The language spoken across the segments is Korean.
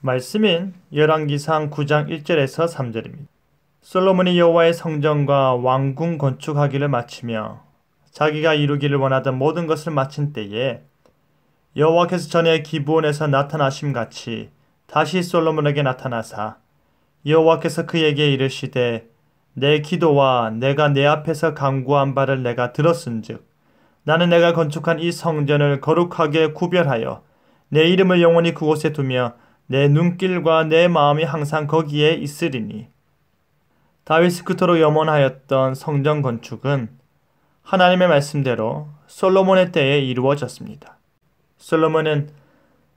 말씀인 열왕기상 9장 1절에서 3절입니다. 솔로몬이 여호와의 성전과 왕궁 건축하기를 마치며 자기가 이루기를 원하던 모든 것을 마친 때에 여호와께서 전에 기브온에서 나타나심 같이 다시 솔로몬에게 나타나사 여호와께서 그에게 이르시되 내 기도와 내가 내 앞에서 간구한 바를 내가 들었은즉 나는 내가 건축한 이 성전을 거룩하게 구별하여 내 이름을 영원히 그곳에 두며 내 눈길과 내 마음이 항상 거기에 있으리니. 다윗이 그토록 염원하였던 성전 건축은 하나님의 말씀대로 솔로몬의 때에 이루어졌습니다. 솔로몬은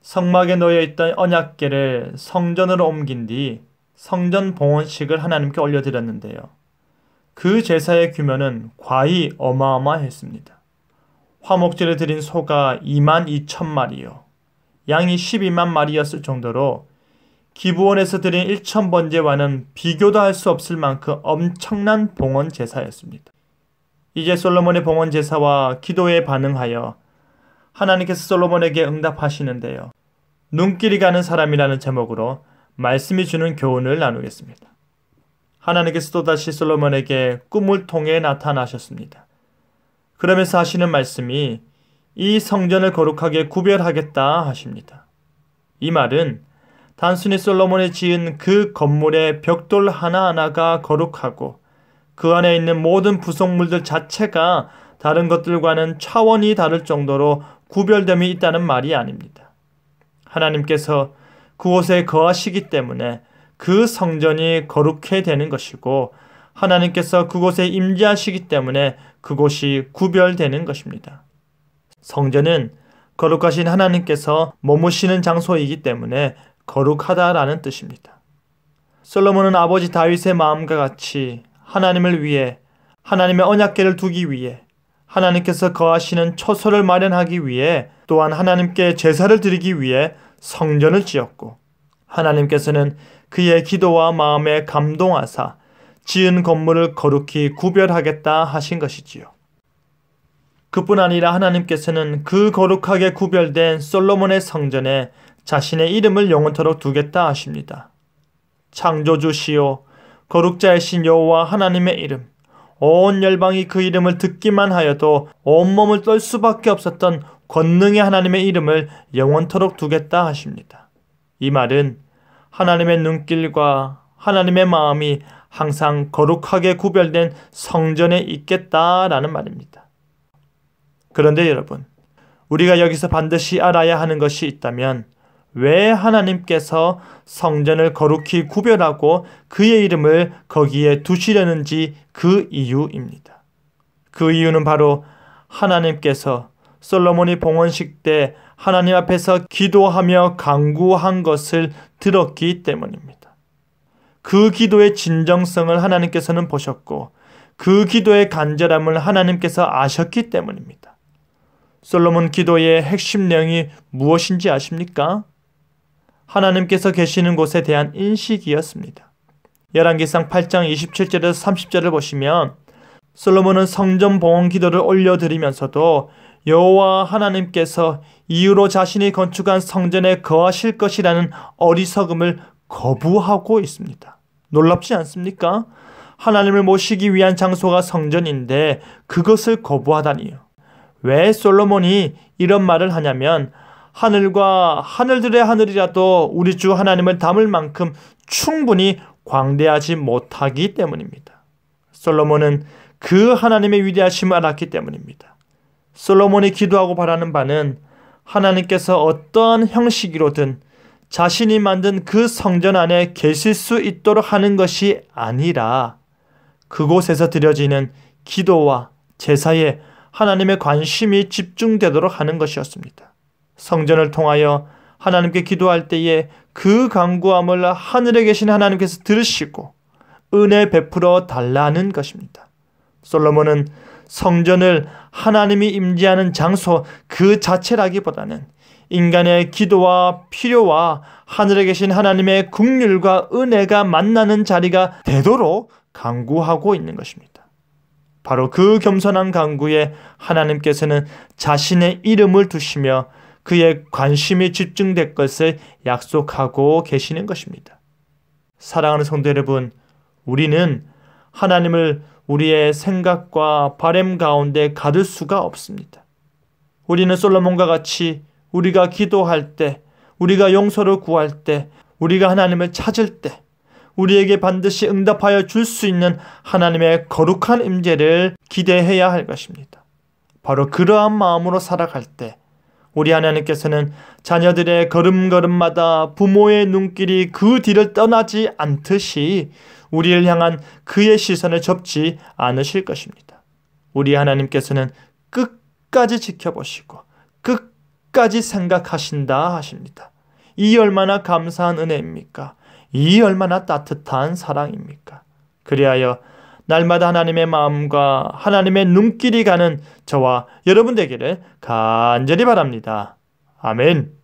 성막에 놓여있던 언약궤를 성전으로 옮긴 뒤 성전 봉헌식을 하나님께 올려드렸는데요. 그 제사의 규모는 과히 어마어마했습니다. 화목제를 드린 소가 22,000마리요. 양이 12만 마리였을 정도로 기브온에서 드린 1,000번제와는 비교도 할 수 없을 만큼 엄청난 봉헌 제사였습니다. 이제 솔로몬의 봉헌 제사와 기도에 반응하여 하나님께서 솔로몬에게 응답하시는데요. 눈길이 가는 사람이라는 제목으로 말씀이 주는 교훈을 나누겠습니다. 하나님께서 또다시 솔로몬에게 꿈을 통해 나타나셨습니다. 그러면서 하시는 말씀이 이 성전을 거룩하게 구별하겠다 하십니다. 이 말은 단순히 솔로몬이 지은 그 건물의 벽돌 하나하나가 거룩하고 그 안에 있는 모든 부속물들 자체가 다른 것들과는 차원이 다를 정도로 구별됨이 있다는 말이 아닙니다. 하나님께서 그곳에 거하시기 때문에 그 성전이 거룩해 되는 것이고 하나님께서 그곳에 임재하시기 때문에 그곳이 구별되는 것입니다. 성전은 거룩하신 하나님께서 머무시는 장소이기 때문에 거룩하다라는 뜻입니다. 솔로몬은 아버지 다윗의 마음과 같이 하나님을 위해 하나님의 언약궤를 두기 위해 하나님께서 거하시는 처소를 마련하기 위해 또한 하나님께 제사를 드리기 위해 성전을 지었고 하나님께서는 그의 기도와 마음에 감동하사 지은 건물을 거룩히 구별하겠다 하신 것이지요. 그뿐 아니라 하나님께서는 그 거룩하게 구별된 솔로몬의 성전에 자신의 이름을 영원토록 두겠다 하십니다. 창조주시오 거룩자이신 여호와 하나님의 이름, 온 열방이 그 이름을 듣기만 하여도 온몸을 떨 수밖에 없었던 권능의 하나님의 이름을 영원토록 두겠다 하십니다. 이 말은 하나님의 눈길과 하나님의 마음이 항상 거룩하게 구별된 성전에 있겠다라는 말입니다. 그런데 여러분, 우리가 여기서 반드시 알아야 하는 것이 있다면 왜 하나님께서 성전을 거룩히 구별하고 그의 이름을 거기에 두시려는지 그 이유입니다. 그 이유는 바로 하나님께서 솔로몬이 봉헌식 때 하나님 앞에서 기도하며 간구한 것을 들었기 때문입니다. 그 기도의 진정성을 하나님께서는 보셨고 그 기도의 간절함을 하나님께서 아셨기 때문입니다. 솔로몬 기도의 핵심 내용이 무엇인지 아십니까? 하나님께서 계시는 곳에 대한 인식이었습니다. 열왕기상 8장 27절에서 30절을 보시면 솔로몬은 성전 봉헌 기도를 올려드리면서도 여호와 하나님께서 이후로 자신이 건축한 성전에 거하실 것이라는 어리석음을 거부하고 있습니다. 놀랍지 않습니까? 하나님을 모시기 위한 장소가 성전인데 그것을 거부하다니요. 왜 솔로몬이 이런 말을 하냐면 하늘과 하늘들의 하늘이라도 우리 주 하나님을 담을 만큼 충분히 광대하지 못하기 때문입니다. 솔로몬은 그 하나님의 위대하심을 알았기 때문입니다. 솔로몬이 기도하고 바라는 바는 하나님께서 어떠한 형식으로든 자신이 만든 그 성전 안에 계실 수 있도록 하는 것이 아니라 그곳에서 드려지는 기도와 제사에 하나님의 관심이 집중되도록 하는 것이었습니다. 성전을 통하여 하나님께 기도할 때에 그 간구함을 하늘에 계신 하나님께서 들으시고 은혜 베풀어 달라는 것입니다. 솔로몬은 성전을 하나님이 임재하는 장소 그 자체라기보다는 인간의 기도와 필요와 하늘에 계신 하나님의 긍휼과 은혜가 만나는 자리가 되도록 간구하고 있는 것입니다. 바로 그 겸손한 간구에 하나님께서는 자신의 이름을 두시며 그의 관심이 집중될 것을 약속하고 계시는 것입니다. 사랑하는 성도 여러분, 우리는 하나님을 우리의 생각과 바람 가운데 가둘 수가 없습니다. 우리는 솔로몬과 같이 우리가 기도할 때, 우리가 용서를 구할 때, 우리가 하나님을 찾을 때 우리에게 반드시 응답하여 줄 수 있는 하나님의 거룩한 임재를 기대해야 할 것입니다. 바로 그러한 마음으로 살아갈 때 우리 하나님께서는 자녀들의 걸음걸음마다 부모의 눈길이 그 뒤를 떠나지 않듯이 우리를 향한 그의 시선을 접지 않으실 것입니다. 우리 하나님께서는 끝까지 지켜보시고 끝까지 생각하신다 하십니다. 이 얼마나 감사한 은혜입니까? 이 얼마나 따뜻한 사랑입니까? 그리하여 날마다 하나님의 마음과 하나님의 눈길이 가는 저와 여러분 되기를 간절히 바랍니다. 아멘.